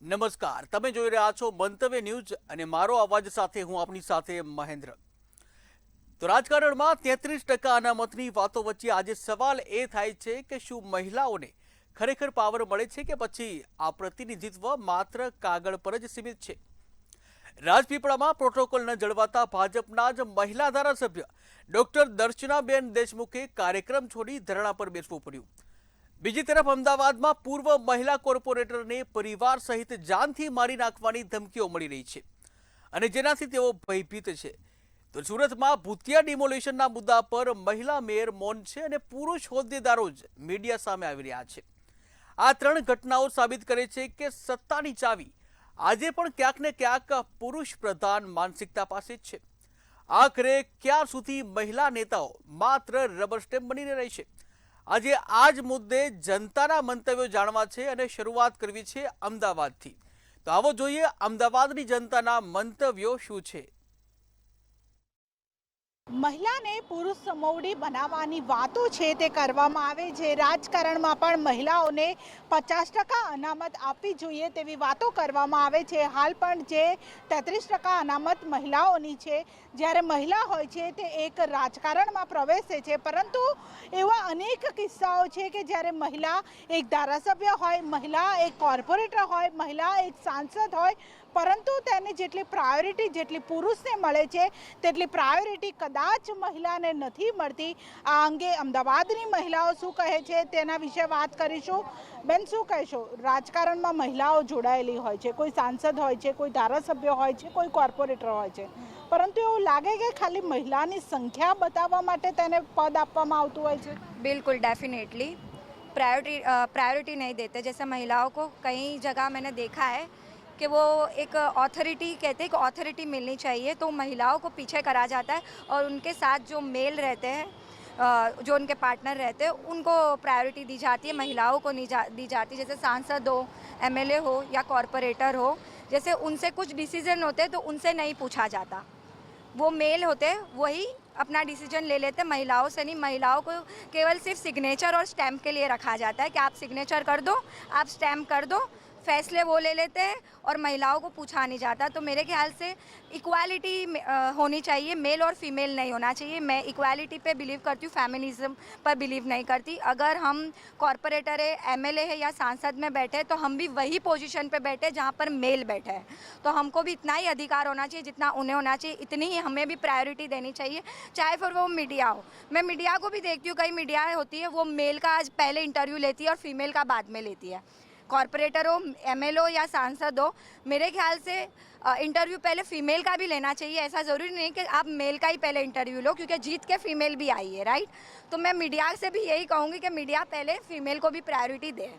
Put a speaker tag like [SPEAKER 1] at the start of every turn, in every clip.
[SPEAKER 1] નમસ્કાર, તમે જોઈ રહ્યા છો મંતવ્ય ન્યૂઝ અને મારો અવાજ સાથે હું આપની સાથે મહેન્દ્ર. તો રાજકારણમાં 33% અનામતની વાતો વચ્ચે આજે સવાલ એ થાય છે કે શું મહિલાઓને ખરેખર પાવર મળે છે કે પછી આ પ્રતિનિધિત્વ માત્ર કાગળ પર જ સીમિત છે. રાજપીપળામાં પ્રોટોકોલ ન જળવાતા ભાજપના જ મહિલા ધારાસભ્ય ડોક્ટર દર્શનાબેન દેશમુખે કાર્યક્રમ છોડી ધરણા પર બેસવું પડ્યું. બીજી તરફ અમદાવાદમાં પૂર્વ મહિલા કોર્પોરેટરને પરિવાર સહિત જાનથી મારી નાખવાની ધમકીઓ મળી રહી છે અને જેનાથી તેઓ ભયભીત છે. તો સુરતમાં ભૂતિયા ડિમોલેશનના મુદ્દા પર મહિલા મેયર મૌન છે અને પુરુષ હોદ્દેદારો જ મીડિયા સામે આવી રહ્યા છે. આ ત્રણ ઘટનાઓ સાબિત કરે છે કે સત્તાની ચાવી આજે પણ ક્યાંક ને ક્યાંક પુરુષ પ્રધાન માનસિકતા પાસે જ છે. આખરે ક્યાં સુધી મહિલા નેતાઓ માત્ર રબર સ્ટેમ્પ બનીને રહેશે? આજે આ જ મુદ્દે જનતાના મંતવ્યો જાણવા છે અને શરૂઆત કરવી છે અમદાવાદથી. તો આવો જોઈએ અમદાવાદની જનતાના મંતવ્યો શું છે.
[SPEAKER 2] મહિલાને પુરુષ સમોવડી બનાવવાની વાતો છે તે કરવામાં આવે છે. રાજકારણમાં પણ મહિલાઓને 50% અનામત આપવી જોઈએ તેવી વાતો કરવામાં આવે છે. હાલ પણ જે 33% અનામત મહિલાઓની છે, જ્યારે મહિલા હોય છે તે એક રાજકારણમાં પ્રવેશે છે, પરંતુ એવા અનેક કિસ્સાઓ છે કે જ્યારે મહિલા એક ધારાસભ્ય હોય, મહિલા એક કોર્પોરેટર હોય, મહિલા એક સાંસદ હોય, પરંતુ તેને જેટલી પ્રાયોરિટી જેટલી પુરુષને મળે છે તેટલી પ્રાયોરિટી કદાચ મહિલાને નથી મળતી. આ અંગે અમદાવાદની મહિલાઓ શું કહે છે તેના વિશે વાત કરીશું. બેન, શું કહેશો? રાજકારણમાં મહિલાઓ જોડાયેલી હોય છે, કોઈ સાંસદ હોય છે, કોઈ ધારાસભ્ય હોય છે, કોઈ કોર્પોરેટર હોય છે, પરંતુ એવું લાગે કે ખાલી મહિલાની સંખ્યા બતાવવા માટે તેને પદ આપવામાં આવતું હોય છે.
[SPEAKER 3] बिल्कुल डेफिनेटली प्रायोरिटी नहीं देते. जैसे महिलाओं को कई जगह मैंने देखा है कि वो एक अथॉरिटी कहते हैं कि अथॉरिटी मिलनी चाहिए, तो महिलाओं को पीछे करा जाता है और उनके साथ जो मेल रहते हैं, जो उनके पार्टनर रहते हैं, उनको प्रायोरिटी दी जाती है, महिलाओं को नहीं दी जाती. जैसे सांसद हो, एमएलए हो या कॉरपोरेटर हो, जैसे उनसे कुछ डिसीजन होते हैं तो उनसे नहीं पूछा जाता. वो मेल होते वही अपना डिसीजन ले लेते, महिलाओं से नहीं. महिलाओं को केवल सिर्फ सिग्नेचर और स्टैम्प के लिए रखा जाता है कि आप सिग्नेचर कर दो, आप स्टैम्प कर दो, फैसले वो ले लेते हैं और महिलाओं को पूछा नहीं जाता. तो मेरे ख्याल से इक्वालिटी होनी चाहिए, मेल और फीमेल नहीं होना चाहिए. मैं इक्वालिटी पे बिलीव करती हूँ, फेमिनिज्म पर बिलीव नहीं करती. अगर हम कॉरपोरेटर है, एमएलए है या सांसद में बैठे तो हम भी वही पोजीशन पे बैठे जहाँ पर मेल बैठे हैं. तो हमको भी इतना ही अधिकार होना चाहिए जितना उन्हें होना चाहिए, इतनी ही हमें भी प्रायोरिटी देनी चाहिए, चाहे फिर वो मीडिया हो. मैं मीडिया को भी देखती हूँ, कई मीडिया होती है वो मेल का आज पहले इंटरव्यू लेती है और फीमेल का बाद में लेती है. कॉरपोरेटर हो, एमएल हो या सांसद हो, मेरे ख्याल से इंटरव्यू पहले फीमेल का भी लेना चाहिए. ऐसा ज़रूरी नहीं कि आप मेल का ही पहले इंटरव्यू लो, क्योंकि जीत के फीमेल भी आई है, राइट. तो मैं मीडिया से भी यही कहूँगी कि मीडिया पहले फीमेल को भी प्रायोरिटी दे.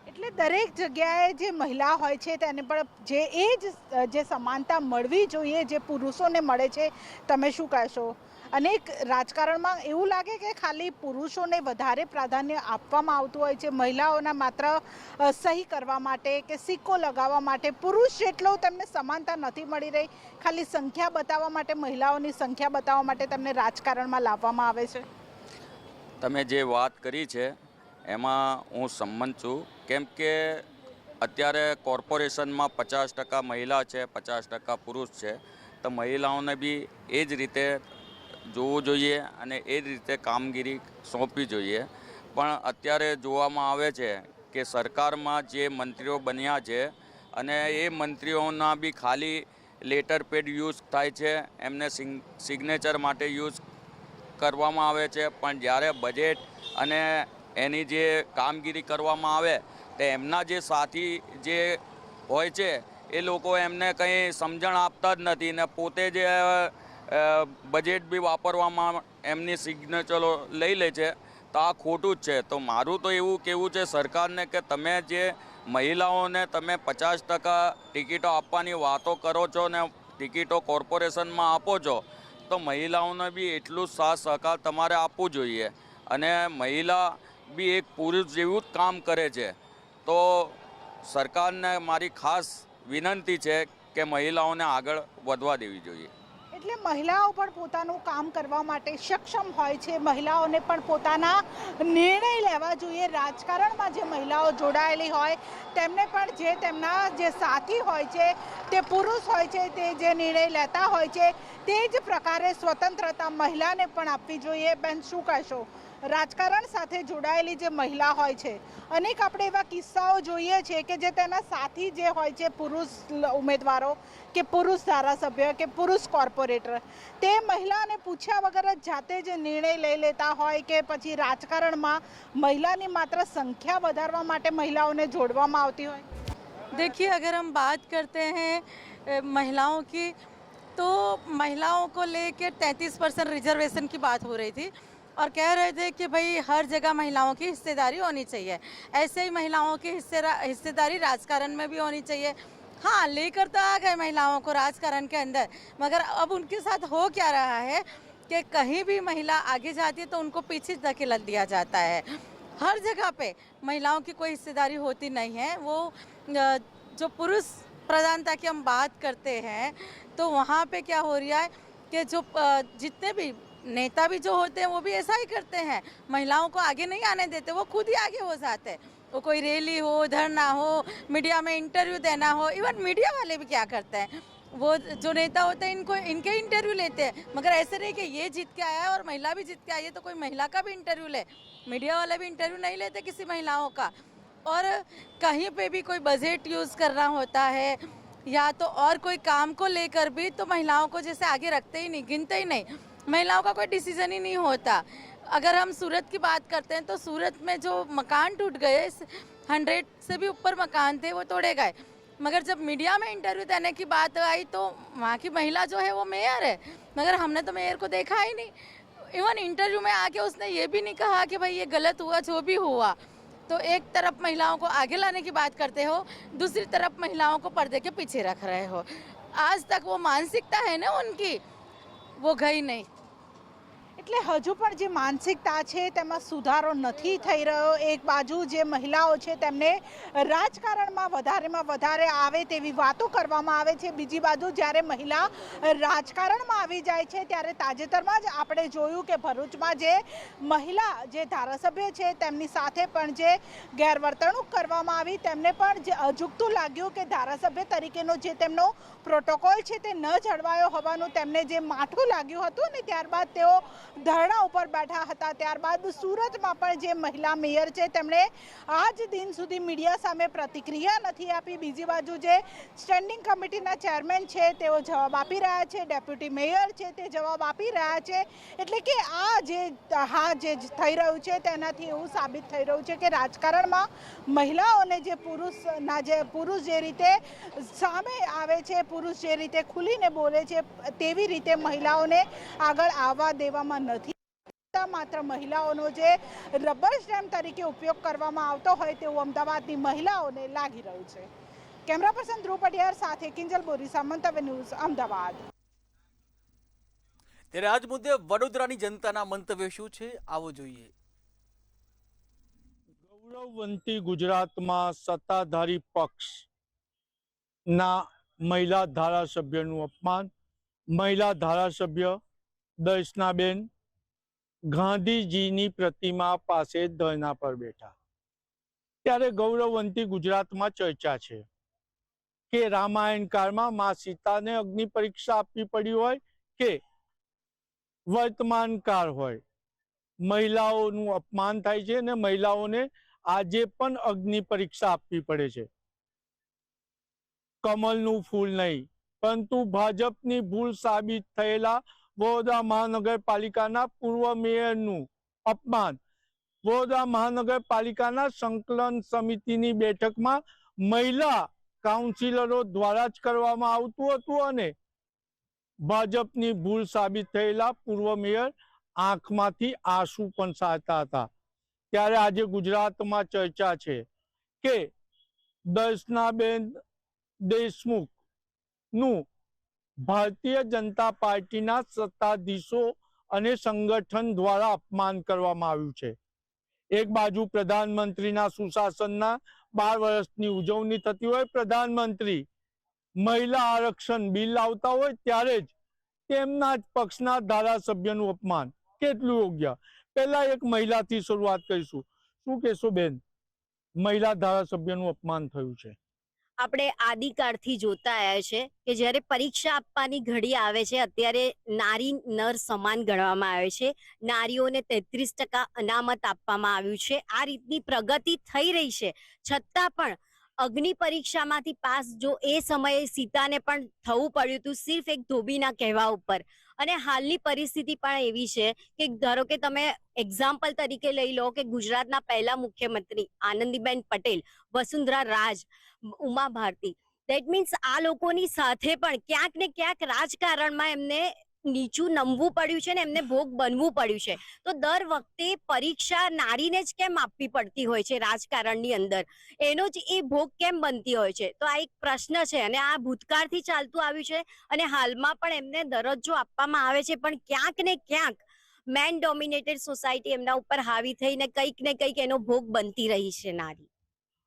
[SPEAKER 2] એટલે દરેક જગ્યાએ જે મહિલા હોય છે તેને પણ જે સમાનતા મળવી જોઈએ જે પુરુષોને મળે છે. તમે શું કહેશો? અનેક રાજકારણમાં એવું લાગે કે ખાલી પુરુષોને વધારે પ્રાધાન્ય આપવામાં આવતું હોય છે, મહિલાઓના માત્ર સહી કરવા માટે કે સિક્કો લગાવવા માટે પુરુષ જેટલો તેમને સમાનતા નથી મળી રહી. ખાલી સંખ્યા બતાવવા માટે, મહિલાઓની સંખ્યા બતાવવા માટે તેમને રાજકારણમાં લાવવામાં આવે છે.
[SPEAKER 4] તમે જે વાત કરી છે એમાં હું સંમત છું, કેમ કે અત્યારે કોર્પોરેશનમાં 50% મહિલા છે, 50% પુરુષ છે. તો મહિલાઓને બી એ જ રીતે જોવું જોઈએ અને એ જ રીતે કામગીરી સોંપવી જોઈએ. પણ અત્યારે જોવામાં આવે છે કે સરકારમાં જે મંત્રીઓ બન્યા છે અને એ મંત્રીઓના બી ખાલી લેટર પેડ યુઝ થાય છે, એમને સિગ્નેચર માટે યુઝ કરવામાં આવે છે. પણ જ્યારે બજેટ અને એની જે કામગીરી કરવામાં આવે તો એમના જે સાથી જે હોય છે એ લોકો એમને કંઈ સમજણ આપતા જ નથી ને પોતે જે બજેટ બી વાપરવામાં એમની સિગ્નેચરો લઈ લે છે. તો આ ખોટું જ છે. તો મારું તો એવું કહેવું છે સરકારને કે તમે જે મહિલાઓને તમે 50% ટિકિટો આપવાની વાતો કરો છો ને ટિકિટો કોર્પોરેશનમાં આપો છો, તો મહિલાઓને બી એટલું સાથ સહકાર તમારે આપવું જોઈએ. અને મહિલા બી એક પુરુષ જેવું જ કામ કરે છે. તો સરકારને મારી ખાસ વિનંતી છે કે મહિલાઓને આગળ વધવા દેવી જોઈએ.
[SPEAKER 2] એટલે મહિલાઓ પણ પોતાનું કામ કરવા માટે સક્ષમ હોય છે, મહિલાઓને પણ પોતાના નિર્ણય લેવા જોઈએ। રાજકારણમાં જે મહિલાઓ જોડાયેલી હોય તેમને પણ જે તેમના જે સાથી હોય છે તે પુરુષ હોય છે, તે જે નિર્ણય લેતા હોય છે તે જ પ્રકારે સ્વતંત્રતા મહિલાને પણ આપવી જોઈએ। બેન, શું કહેશો? રાજકારણ સાથે જોડાયેલી જે મહિલા હોય છે, અનેક આપણે એવા કિસ્સાઓ જોઈએ છે કે જે તેના સાથી જે હોય છે પુરુષ ઉમેદવારો કે પુરુષ ધારાસભ્ય કે પુરુષ કોર્પોરેટર, તે મહિલાને પૂછ્યા વગર જ જાતે જ નિર્ણય લઈ લેતા હોય કે પછી રાજકારણમાં મહિલાની માત્ર સંખ્યા વધારવા માટે મહિલાઓને જોડવામાં આવતી હોય?
[SPEAKER 5] देखिए, अगर हम बात करते हैं महिलाओं की, तो महिलाओं को लेकर 33% रिजर्वेशन की बात हो रही थी और कह रहे थे कि भाई हर जगह महिलाओं की हिस्सेदारी होनी चाहिए। ऐसे ही महिलाओं की हिस्सेदारी राजकारण में भी होनी चाहिए। हाँ, लेकर तो आ गए महिलाओं को राजकारण के अंदर, मगर अब उनके साथ हो क्या रहा है कि कहीं भी महिला आगे जाती है तो उनको पीछे धकेल दिया जाता है। हर जगह पे महिलाओं की कोई हिस्सेदारी होती नहीं है। वो जो पुरुष प्रधानता की हम बात करते हैं तो वहाँ पे क्या हो रहा है कि जो जितने भी नेता भी जो होते हैं वो भी ऐसा ही करते हैं, महिलाओं को आगे नहीं आने देते, वो खुद ही आगे हो जाते हैं। वो कोई रैली हो, धरना हो, मीडिया में इंटरव्यू देना हो, इवन मीडिया वाले भी क्या करते हैं, वो जो नेता होते हैं इनके इंटरव्यू लेते हैं। मगर ऐसे नहीं कि ये जीत के आया है और महिला भी जीत के आई है तो कोई महिला का भी इंटरव्यू ले। मीडिया वाले भी इंटरव्यू नहीं लेते किसी महिलाओं का। और कहीं पे भी कोई बजट यूज़ करना होता है या तो और कोई काम को लेकर भी तो महिलाओं को जैसे आगे रखते ही नहीं, गिनते ही नहीं, महिलाओं का कोई डिसीजन ही नहीं होता। अगर हम सूरत की बात करते हैं तो सूरत में जो मकान टूट गए, 100 से भी ऊपर मकान थे वो तोड़े गए, मगर जब मीडिया में इंटरव्यू देने की बात आई तो वहाँ की महिला जो है वो मेयर है, मगर हमने तो मेयर को देखा ही नहीं। इवन इंटरव्यू में आके उसने ये भी नहीं कहा कि भाई ये गलत हुआ, जो भी हुआ। तो एक तरफ महिलाओं को आगे लाने की बात करते हो, दूसरी तरफ महिलाओं को पर्दे के पीछे रख रहे हो। आज तक वो मानसिकता है ना उनकी, वो गई नहीं।
[SPEAKER 2] એટલે હજુ પણ જે માનસિકતા છે તેમાં સુધારો નથી થઈ રહ્યો। એક બાજુ જે મહિલાઓ છે તેમને રાજકારણમાં વધારેમાં વધારે આવે તેવી વાતો કરવામાં આવે છે, બીજી બાજુ જ્યારે મહિલા રાજકારણમાં આવી જાય છે ત્યારે તાજેતરમાં જ આપણે જોયું કે ભરૂચમાં જે મહિલા જે ધારાસભ્ય છે તેમની સાથે પણ જે ગેરવર્તણૂક કરવામાં આવી, તેમને પણ જે અજુગતું લાગ્યું કે ધારાસભ્ય તરીકેનો જે તેમનો પ્રોટોકોલ છે તે ન જળવાયો હોવાનું તેમને જે માઠું લાગ્યું હતું અને ત્યારબાદ તેઓ ધરણા ઉપર બેઠા હતા। ત્યારબાદ સુરતમાં પણ જે મહિલા મેયર છે તેમણે આજ દિન સુધી મીડિયા સામે પ્રતિક્રિયા નથી આપી। બીજી બાજુ જે સ્ટેન્ડિંગ કમિટીના ચેરમેન છે તેઓ જવાબ આપી રહ્યા છે, ડેપ્યુટી મેયર છે તે જવાબ આપી રહ્યા છે। એટલે કે આ જે થઈ રહ્યું છે તેનાથી એવું સાબિત થઈ રહ્યું છે કે રાજકારણમાં મહિલાઓને જે પુરુષ જે રીતે સામે આવે છે, પુરુષ જે રીતે ખુલીને બોલે છે, તેવી રીતે મહિલાઓને આગળ આવવા દેવામાં નથી। માત્ર મહિલાઓનો જે રબર સ્ટેમ્પ તરીકે ઉપયોગ કરવામાં આવતો હોય તેવું અમદાવાદની મહિલાઓને લાગી રહ્યું છે। કેમેરા પર્સન ધ્રુવ પટિયાર સાથે કિંજલ બોરીસા, મંતવ્ય ન્યૂઝ, અમદાવાદ।
[SPEAKER 1] ત્યારે આજ મુદ્દે વડોદરાની જનતાના મંતવ્ય શું છે, આવો જોઈએ।
[SPEAKER 6] ગૌરવવંતી ગુજરાતમાં સત્તાધારી પક્ષના મહિલા ધારાસભ્યનું અપમાન। મહિલા ધારાસભ્ય દર્શનાબેન ગાંધીજીની પ્રતિમા પાસે ધરણા પર બેઠા। ત્યારે ગૌરવવંતી ગુજરાતમાં ચર્ચા છે કે રામાયણ કાળમાં મા સીતાને અગ્નિ પરીક્ષા આપવી પડી હોય કે વર્તમાન કાળ હોય, મહિલાઓનું અપમાન થાય છે અને મહિલાઓને આજે પણ અગ્નિ પરીક્ષા આપવી પડે છે। કમલનું ફૂલ નહીં, પરંતુ ભાજપની ભૂલ સાબિત થયેલા વડોદરા મહાનગરપાલિકાના પૂર્વ મેયરનું અપમાન। વડોદરા મહાનગરપાલિકાના સંકલન સમિતિની બેઠકમાં મહિલા કાઉન્સિલરો દ્વારા જ કરવામાં આવતું હતું અને ભાજપની ભૂલ સાબિત થયેલા પૂર્વ મેયર આંખમાંથી આંસુ પણ સારતા હતા। ત્યારે આજે ગુજરાતમાં ચર્ચા છે કે દર્શનાબેન દેશમુખનું ભારતીય જનતા પાર્ટીના સત્તાધીશો અને સંગઠન દ્વારા અપમાન કરવામાં આવ્યું છે। એક બાજુ પ્રધાનમંત્રીના સુશાસનના 12 વર્ષની ઉજવણી થતી હોય, પ્રધાનમંત્રી મહિલા આરક્ષણ બિલ લાવતા હોય ત્યારે જ તેમના જ પક્ષના ધારાસભ્યનું અપમાન કેટલું યોગ્ય? પહેલા એક મહિલાથી શરૂઆત કરીશું. શું કહેશો બેન, મહિલા ધારાસભ્યનું અપમાન થયું છે?
[SPEAKER 7] આપણે આદિકાળથી જોતા આવ્યા છે કે જ્યારે પરીક્ષા આપવાની ઘડી આવે છે, અત્યારે નારી નર સમાન ગણવામાં આવે છે. નારીઓને 33% અનામત આપવામાં આવ્યું છે. આ રીતની પ્રગતિ થઈ રહી છે, છતાં પણ અગ્નિ પરીક્ષામાંથી પાસ જો એ સમયે સીતાને પણ થવું પડ્યું હતું સિર્ફ એક ધોબીના કહેવા ઉપર. અને હાલની પરિસ્થિતિ પણ એવી છે કે ધારો કે તમે એક્ઝામ્પલ તરીકે લઈ લો કે ગુજરાતના પહેલા મુખ્યમંત્રી આનંદીબેન પટેલ, વસુંધરા રાજ, ઉમા ભારતી, દેટ મીન્સ આ લોકોની સાથે પણ ક્યાંક ને ક્યાંક રાજકારણમાં એમને નીચું નમવું પડ્યું છે ને એમને ભોગ બનવું પડ્યું છે. તો દર વખતે પરીક્ષા નારીને જ કેમ આપવી પડતી હોય છે રાજકારણની અંદર? એનો જ એ ભોગ કેમ બનતી હોય છે? તો આ એક પ્રશ્ન છે અને આ ભૂતકાળથી ચાલતું આવ્યું છે અને હાલમાં પણ એમને દરજ્જો આપવામાં આવે છે, પણ ક્યાંક ને ક્યાંક મેન ડોમિનેટેડ સોસાયટી એમના ઉપર હાવી થઈને કંઈક ને કંઈક એનો ભોગ બનતી રહી છે નારી.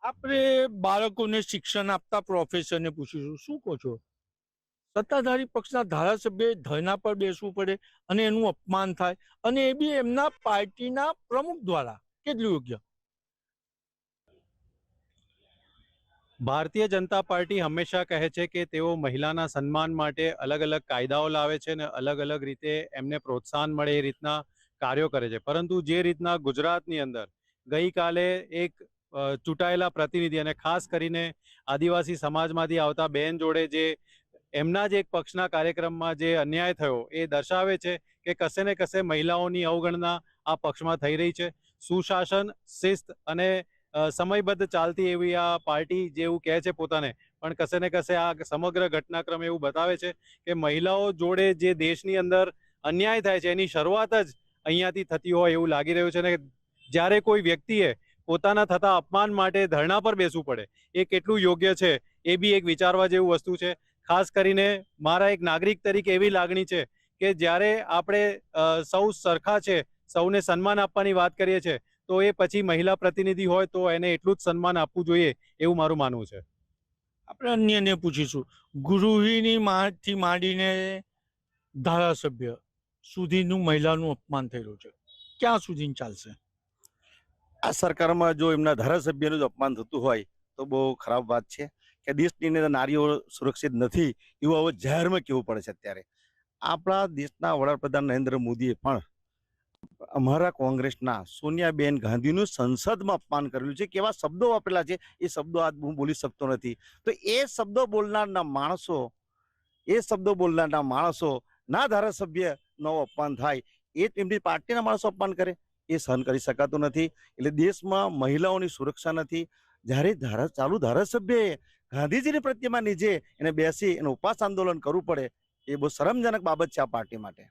[SPEAKER 6] આપણે બાળકોને શિક્ષણ આપતા પ્રોફેસરને પૂછીશું, શું કહો છો? સત્તાધારી પક્ષના ધારાસભ્ય ધરણા પર બેસવું પડે અને એનું અપમાન થાય, અને એ બી એમના પાર્ટીના પ્રમુખ દ્વારા, કેટલું યોગ્ય?
[SPEAKER 8] ભારતીય જનતા પાર્ટી હંમેશા કહે છે કે તેઓ મહિલાના સન્માન માટે અલગ અલગ કાયદાઓ લાવે છે અને અલગ અલગ રીતે એમને પ્રોત્સાહન મળે એ રીતના કાર્યો કરે છે. પરંતુ જે રીતના ગુજરાતની અંદર ગઈકાલે એક ચૂંટાયેલા પ્રતિનિધિ અને ખાસ કરીને આદિવાસી સમાજમાંથી આવતા બેન જોડે જે એમના જ એક પક્ષના કાર્યક્રમમાં જે અન્યાય થયો એ દર્શાવે છે કે કશે ને કશે મહિલાઓની અવગણના આ પક્ષમાં થઈ રહી છે. સુશાસન, શિસ્ત અને સમયબદ્ધ ચાલતી એવી આ પાર્ટી જેવું કહે છે પોતાને, પણ કશે ને કશે આ સમગ્ર ઘટનાક્રમ એવું બતાવે છે કે મહિલાઓ જોડે જે દેશની અંદર અન્યાય થાય છે એની શરૂઆત જ અહીંયાથી થતી હોય એવું લાગી રહ્યું છે. ને જ્યારે કોઈ વ્યક્તિએ પોતાના થતા અપમાન માટે ધરણા પર બેસવું પડે એ કેટલું યોગ્ય છે એ બી એક વિચારવા જેવું વસ્તુ છે. ખાસ કરીને મારા એક નાગરિક તરીકે એવી લાગણી છે કે જ્યારે આપણે સૌ સરખા છે, સૌને સન્માન આપવાની વાત કરીએ છીએ, તો એ પછી મહિલા પ્રતિનિધિ હોય તો એને એટલું જ સન્માન આપવું જોઈએ એવું મારું માનવું છે.
[SPEAKER 6] આપણે અન્યને પૂછીશું, ગૃહિણીથી માંડીને ધારાસભ્ય સુધીનું મહિલાનું અપમાન થઈ રહ્યું છે, ક્યાં સુધી ચાલશે?
[SPEAKER 9] આ સરકારમાં જો એમના ધારાસભ્યનું જ અપમાન થતું હોય તો બહુ ખરાબ વાત છે કે દેશની અંદર નારીઓ સુરક્ષિત નથી એવું હવે જાહેરમાં કહેવું પડે છે. અત્યારે આપણા દેશના વડાપ્રધાન નરેન્દ્ર મોદીએ પણ અમારા કોંગ્રેસના સોનિયાબેન ગાંધીનું સંસદમાં અપમાન કરેલું છે. કેવા શબ્દો વાપરેલા છે એ શબ્દો આજ હું બોલી શકતો નથી. તો એ શબ્દો બોલનારના માણસો ના ધારાસભ્યનો અપમાન થાય, એ એમની પાર્ટીના માણસો અપમાન કરે, એ સહન કરી શકાતું નથી. એટલે દેશમાં મહિલાઓની સુરક્ષા નથી. જ્યારે ચાલુ ધારાસભ્યએ ગાંધીજીની પ્રતિમા નીચે એને બેસી એને ઉપવાસ આંદોલન કરવું પડે, એ બહુ શરમજનક બાબત છે આ પાર્ટી માટે.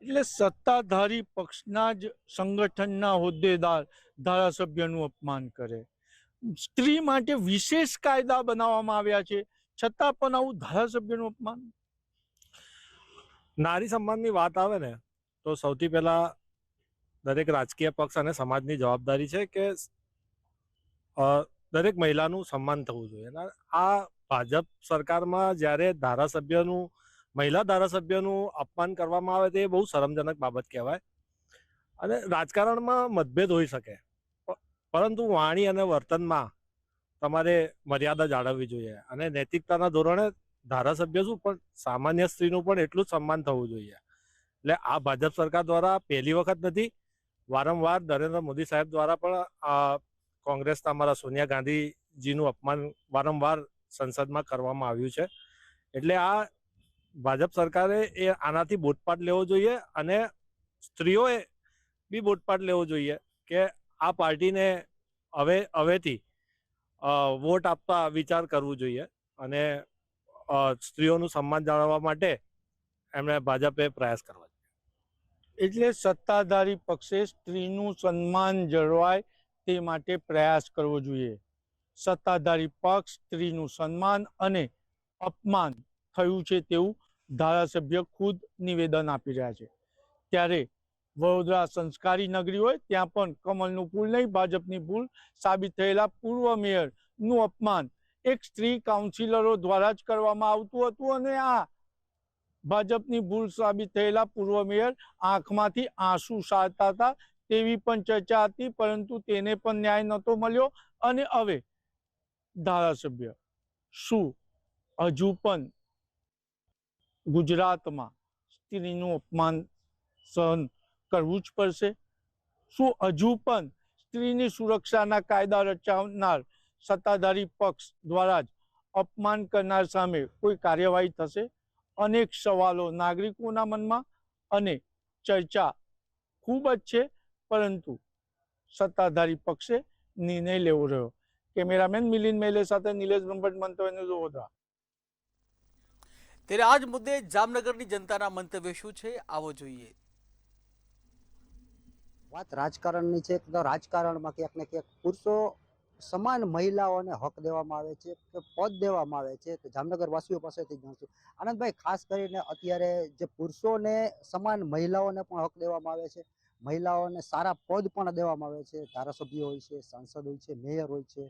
[SPEAKER 6] એટલે સત્તાધારી પક્ષના જ સંગઠનના હોદ્દેદાર ધારાસભ્યનું અપમાન કરે. સ્ત્રી માટે વિશેષ કાયદા બનાવવામાં આવ્યા છે, છતાં પણ આવું ધારાસભ્યનું અપમાન.
[SPEAKER 10] નારી સન્માનની વાત આવે ને તો સૌથી પહેલા દરેક રાજકીય પક્ષ અને સમાજની જવાબદારી છે કે દરેક મહિલાનું સન્માન થવું જોઈએ. આ ભાજપ સરકારમાં જ્યારે મહિલા ધારાસભ્યનું અપમાન કરવામાં આવે તો એ બહુ શરમજનક બાબત કહેવાય. અને રાજકારણમાં મતભેદ હોઈ શકે, પરંતુ વાણી અને વર્તનમાં તમારે મર્યાદા જાળવવી જોઈએ. અને નૈતિકતાના ધોરણે ધારાસભ્ય શું પણ સામાન્ય સ્ત્રીનું પણ એટલું જ સન્માન થવું જોઈએ. એટલે આ ભાજપ સરકાર દ્વારા પહેલી વખત નથી, વારંવાર નરેન્દ્ર મોદી સાહેબ દ્વારા પણ કોંગ્રેસના અમારા સોનિયા ગાંધીજીનું અપમાન વારંવાર સંસદમાં કરવામાં આવ્યું છે. એટલે આ ભાજપ સરકારે આનાથી બોધપાઠ લેવો જોઈએ અને સ્ત્રીઓએ બી બોધપાઠ લેવો જોઈએ કે આ પાર્ટીને હવેથી વોટ આપવા વિચાર કરવું જોઈએ અને સ્ત્રીઓનું સન્માન જાળવવા માટે એમણે ભાજપે પ્રયાસ કરવા જોઈએ.
[SPEAKER 6] એટલે સત્તાધારી પક્ષે સ્ત્રીનું સન્માન જળવાય તે માટે પ્રયાસ કરવો જોઈએ. સત્તાધારી પક્ષ સ્ત્રીનું સન્માન અને અપમાન થયું છે તેવું ધારાસભ્ય ખુદ નિવેદન આપી રહ્યા છે. ત્યારે વડોદરા સંસ્કારી નગરી હોય ત્યાં પણ કમલનું ફૂલ નહીં ભાજપની ભૂલ સાબિત થયેલા પૂર્વ મેયરનું અપમાન એક સ્ત્રી કાઉન્સિલરો દ્વારા જ કરવામાં આવતું હતું. અને આ ભાજપની ભૂલ સાબિત થયેલા પૂર્વ મેયર આંખમાંથી આંસુ સારતા હતા તેવી પણ ચર્ચા હતી, પરંતુ તેને પણ ન્યાય નહોતો મળ્યો. અને હવે ધારાસભ્ય શું હજુ પણ ગુજરાતમાં સ્ત્રીનું અપમાન સહન કરવું જ પડશે? શું હજુ પણ સ્ત્રીની સુરક્ષાના કાયદા રચાવનાર સત્તાધારી પક્ષ દ્વારા જ અપમાન કરનાર સામે કોઈ કાર્યવાહી થશે? અનેક સવાલો નાગરિકોના મનમાં અને ચર્ચા ખૂબ જ છે, પરંતુ સત્તાધારી પક્ષે નિર્ણય લેવો રહ્યો. કેમેરામેન મિલિંદ મેલે સાથે નિલેશ બ્રહ્મભટ્ટ, મંતવ્ય ન્યૂઝ, વડોદરા.
[SPEAKER 1] ત્યારે આજ મુદ્દે જામનગરની જનતાના મંતવ્ય શું છે, આવો જોઈએ.
[SPEAKER 11] વાત રાજકારણની છે તો રાજકારણમાં ક્યાંક ને ક્યાંક પુરુષો સમાન મહિલાઓને હક દેવામાં આવે છે કે પદ દેવામાં આવે છે. તો જામનગર વાસીઓ પાસેથી જાણશું. આનંદભાઈ, ખાસ કરીને અત્યારે જે પુરુષોને સમાન મહિલાઓને પણ હક દેવામાં આવે છે, મહિલાઓને સારા પદ પણ દેવામાં આવે છે. ધારાસભ્ય હોય છે, સાંસદ હોય છે, મેયર હોય છે,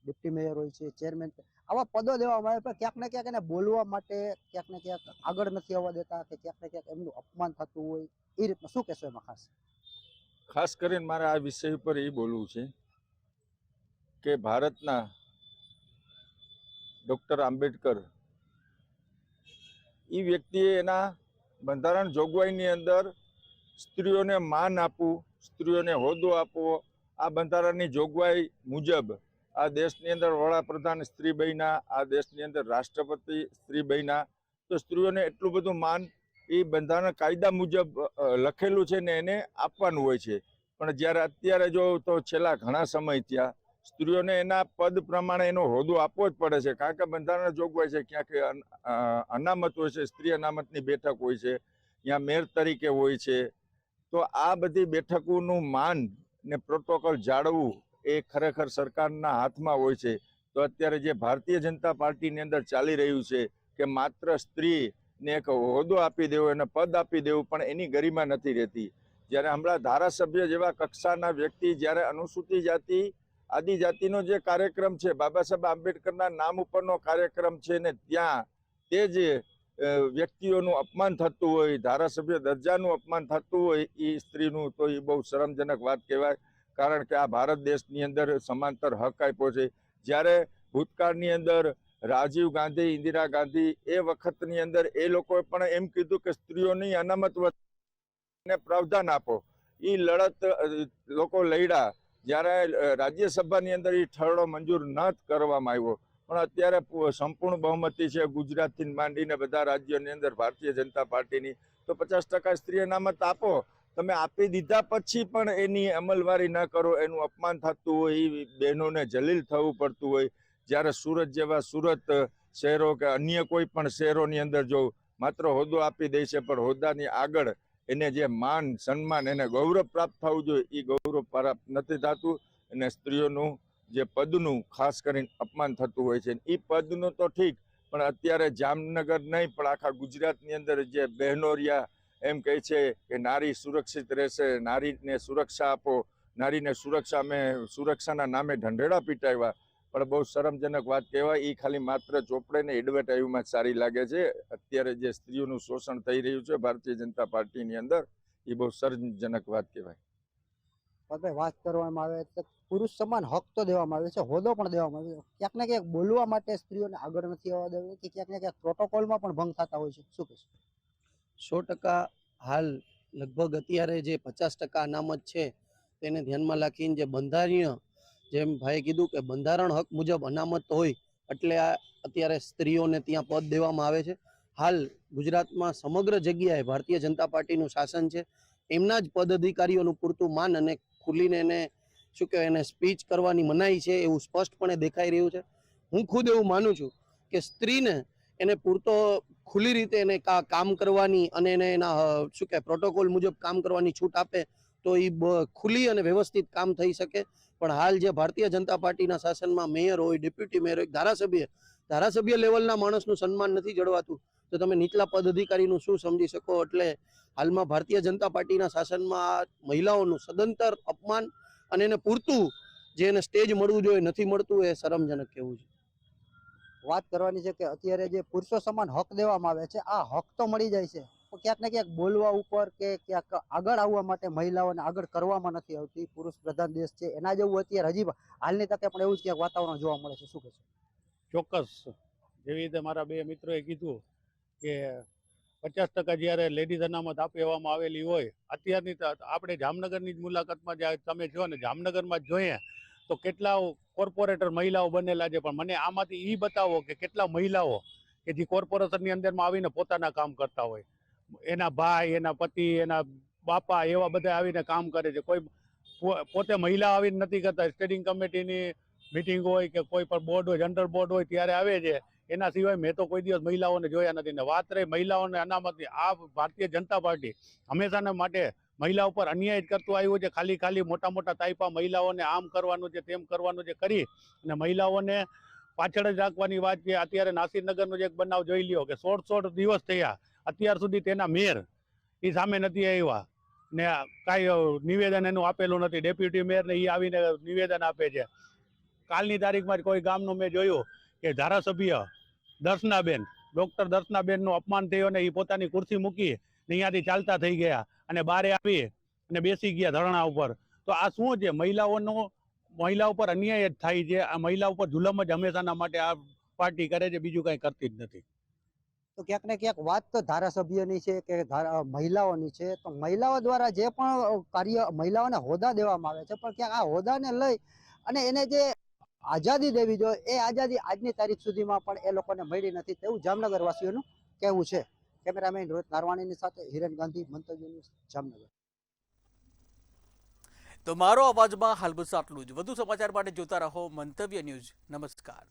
[SPEAKER 11] ડેપ્ટી મેયર હોય છે, ચેરમેન, આવા પદો દેવામાં આવે પણ ક્યાંક ને ક્યાંક એને બોલવા માટે ક્યાંક ને ક્યાંક આગળ નથી આવવા દેતા, કે ક્યાંક ને ક્યાંક એમનું અપમાન થતું હોય. એ રીતનું શું કહેશો એમાં?
[SPEAKER 12] ખાસ કરીને મારે આ વિષય ઉપર એ બોલવું છે કે ભારતના ડૉક્ટર આંબેડકર એ વ્યક્તિએ એના બંધારણ જોગવાઈની અંદર સ્ત્રીઓને માન આપવું, સ્ત્રીઓને હોદ્દો આપવો, આ બંધારણની જોગવાઈ મુજબ આ દેશની અંદર વડાપ્રધાન સ્ત્રી બન્યા, આ દેશની અંદર રાષ્ટ્રપતિ સ્ત્રી બન્યા. તો સ્ત્રીઓને એટલું બધું માન એ બંધારણ કાયદા મુજબ લખેલું છે ને એને આપવાનું હોય છે. પણ જ્યારે અત્યારે જો તો છેલ્લા ઘણા સમય ત્યાં સ્ત્રીઓને એના પદ પ્રમાણે એનો હોદ્દો આપવો જ પડે છે, કારણ કે બંધારણ જોગવાય છે. ક્યાંક અનામત હોય છે, સ્ત્રી અનામતની બેઠક હોય છે, ત્યાં મેયર તરીકે હોય છે. તો આ બધી બેઠકોનું માન ને પ્રોટોકોલ જાળવવું એ ખરેખર સરકારના હાથમાં હોય છે. તો અત્યારે જે ભારતીય જનતા પાર્ટીની અંદર ચાલી રહ્યું છે કે માત્ર સ્ત્રીને એક હોદ્દો આપી દેવો, એને પદ આપી દેવું, પણ એની ગરિમા નથી રહેતી. જ્યારે હમણાં ધારાસભ્ય જેવા કક્ષાના વ્યક્તિ જ્યારે અનુસૂચિત જાતિ આદિજાતિનો જે કાર્યક્રમ છે, બાબા સાહેબ આંબેડકરના નામ ઉપરનો કાર્યક્રમ છે, ને ત્યાં તે જે વ્યક્તિઓનું અપમાન થતું હોય, ધારાસભ્ય દરજાનું અપમાન થતું હોય એ સ્ત્રીનું, તો એ બહુ શરમજનક વાત કહેવાય. કારણ કે આ ભારત દેશની અંદર સમાંતર હક આપ્યો છે. જ્યારે ભૂતકાળની અંદર રાજીવ ગાંધી, ઇન્દિરા ગાંધી એ વખતની અંદર એ લોકોએ પણ એમ કીધું કે સ્ત્રીઓની અનામત ને પ્રાવધાન આપો. એ લડત લોકો લડ્યા. જ્યારે રાજ્યસભાની અંદર એ ઠરાવ મંજૂર ન કરવામાં આવ્યો, પણ અત્યારે સંપૂર્ણ બહુમતી છે ગુજરાતથી માંડીને બધા રાજ્યોની અંદર ભારતીય જનતા પાર્ટીની. તો 50% સ્ત્રી અનામત આપો. તમે આપી દીધા પછી પણ એની અમલવારી ન કરો, એનું અપમાન થતું હોય, એ બહેનોને જલીલ થવું પડતું હોય. જ્યારે સુરત જેવા સુરત શહેરો કે અન્ય કોઈ પણ શહેરોની અંદર જો માત્ર હોદ્દો આપી દે છે, પણ હોદ્દાની આગળ એને જે માન સન્માન એને ગૌરવ પ્રાપ્ત થવું જોઈએ એ ગૌરવ પ્રાપ્ત નથી થતું. અને સ્ત્રીઓનું જે પદનું ખાસ કરીને અપમાન થતું હોય છે. એ પદનું તો ઠીક, પણ અત્યારે જામનગર નહીં પણ આખા ગુજરાતની અંદર જે બહેનો રહ્યા એમ કહે છે કે નારી સુરક્ષિત રહેશે, નારીને સુરક્ષા આપો, નારીને સુરક્ષા, અમે સુરક્ષાના નામે ઢંઢેડા પીટાવ્યા. પણ બહુ શરમજનક વાત કહેવાય. એ ખાલી માત્ર ચોપડે ને એડવર્ટાઇઝમાં સારી લાગે છે. અત્યારે જે સ્ત્રીઓનું શોષણ થઈ રહ્યું છે ભારતીય જનતા પાર્ટીની અંદર, એ બહુ શરમજનક વાત કહેવાય.
[SPEAKER 11] વાત કરવામાં આવે તો પુરુષ સમાન હક તો દેવામાં આવે છે, હોદ્દો પણ દેવામાં આવે છે. ક્યાંક ને ક્યાંક બોલવા માટે સ્ત્રીઓને આગળ નથી આવવા દેવું, કે ક્યાંક ને ક્યાંક પ્રોટોકોલમાં પણ ભંગ થતા હોય છે. શું કહેશો?
[SPEAKER 13] 100% હાલ લગભગ અત્યારે જે 50% અનામત છે તેને ધ્યાનમાં રાખીને જે બંધારણીય, જેમ ભાઈએ કીધું કે બંધારણ હક મુજબ અનામત હોય એટલે અત્યારે સ્ત્રીઓને ત્યાં પદ દેવામાં આવે છે. હાલ ગુજરાતમાં સમગ્ર જગ્યાએ ભારતીય જનતા પાર્ટીનું શાસન છે. એમના જ પદ અધિકારીઓનું પૂરતું માન અને ખુલીને એને શું કહેવાય એને સ્પીચ કરવાની મનાઈ છે એવું સ્પષ્ટપણે દેખાઈ રહ્યું છે. હું ખુદ એવું માનું છું કે સ્ત્રીને એને પૂરતો ખુલ્લી રીતે એને કામ કરવાની અને એને એના શું કહેવાય પ્રોટોકોલ મુજબ કામ કરવાની છૂટ આપે તો એ ખુલ્લી અને વ્યવસ્થિત કામ થઈ શકે. પણ હાલ જે ભારતીય જનતા પાર્ટીના શાસનમાં મેયર હોય, ડેપ્યુટી મેયર હોય, ધારાસભ્ય લેવલના માણસનું સન્માન નથી જળવાતું, તો તમે નીચલા પદ અધિકારીનું શું સમજી શકો. એટલે હાલમાં ભારતીય જનતા પાર્ટીના શાસનમાં મહિલાઓનું સદંતર અપમાન અને એને પૂરતું જે એને સ્ટેજ મળવું જોઈએ નથી મળતું, એ શરમજનક કહેવું છે.
[SPEAKER 11] વાત કરવાની છે કે અત્યારે જે પુરુષો સમાન હક દેવામાં આવે છે, આ હક તો મળી જાય છે પણ ક્યાંક ને ક્યાંક બોલવા ઉપર કે ક્યાંક આગળ આવવા માટે મહિલાઓને આગળ કરવામાં નથી આવતી. પુરુષ પ્રધાન દેશ છે, એના જેવું અત્યારે હજી હાલની તકે પણ એવું જ ક્યાંક વાતાવરણ જોવા મળે છે. શું કહેશો?
[SPEAKER 8] ચોક્કસ જેવી રીતે મારા બે મિત્રોએ કીધું કે 50% જ્યારે લેડીઝ અનામત આપવામાં આવેલી હોય, અત્યારની આપણે જામનગરની જ મુલાકાતમાં જ્યારે તમે જો ને જામનગરમાં જ જોઈએ તો કેટલા કોર્પોરેટર મહિલાઓ બનેલા છે, પણ મને આમાંથી એ બતાવો કે કેટલા મહિલાઓ કે જે કોર્પોરેશનની અંદરમાં આવીને પોતાના કામ કરતા હોય, એના ભાઈ, એના પતિ, એના બાપા એવા બધા આવીને કામ કરે છે. કોઈ પોતે મહિલા આવીને નથી કરતા. સ્ટેરિંગ કમિટીની મિટિંગ હોય કે કોઈ પણ બોર્ડ હોય, જનરલ બોર્ડ હોય ત્યારે આવે છે. એના સિવાય મેં તો કોઈ દિવસ મહિલાઓને જોયા નથી. ને વાત રહી મહિલાઓને અનામતની, આ ભારતીય જનતા પાર્ટી હંમેશાના માટે મહિલા ઉપર અન્યાય જ કરતું આવ્યું છે. ખાલી મોટા મોટા તાઇપા મહિલાઓને આમ કરવાનું છે, તેમ કરવાનું છે કરી અને મહિલાઓને પાછળ જ રાખવાની વાત છે. અત્યારે નાસિરનગરનો જ એક બનાવ જોઈ લ્યો કે 16 દિવસ થયા, અત્યાર સુધી તેના મેયર એ સામે નથી આવ્યા ને કાંઈ નિવેદન એનું આપેલું નથી. ડેપ્યુટી મેયરને એ આવીને નિવેદન આપે છે. કાલની તારીખમાં જ કોઈ ગામનું મેં જોયું કે ધારાસભ્ય દર્શનાબેન, ડૉક્ટર દર્શનાબેનનું અપમાન થયું અને એ પોતાની ખુરશી મૂકી ને અહીંયાથી ચાલતા થઈ ગયા અને બારે આવી અને બેસી ગયા ધરણા ઉપર. તો આ શું છે? મહિલા ઉપર અન્યાય જ થાય છે. આ મહિલા ઉપર જુલમ જ હંમેશાના માટે આ પાર્ટી કરે છે, બીજું કાંઈ કરતી જ નથી.
[SPEAKER 11] તો ક્યાંક ને ક્યાંક વાત તો ધારાસભ્યની છે કે મહિલાઓની છે, તો મહિલાઓ દ્વારા જે પણ કાર્ય મહિલાઓને હોદ્દા દેવામાં આવે છે, પણ ક્યાંક આ હોદ્દાને લઈ અને એને જે આઝાદી દેવી જોઈએ એ આઝાદી આજની તારીખ સુધીમાં પણ એ લોકોને મળી નથી, તેવું જામનગર વાસીઓનું કહેવું છે. કેમેરામેન રોહિત નારવાણીની સાથે હિરેન ગાંધી, મંતવ્ય ન્યૂઝ, જામનગર.
[SPEAKER 1] તો મારો અવાજમાં હાલ બસ આટલું જ. વધુ સમાચાર માટે જોતા રહો મંતવ્ય ન્યૂઝ. નમસ્કાર.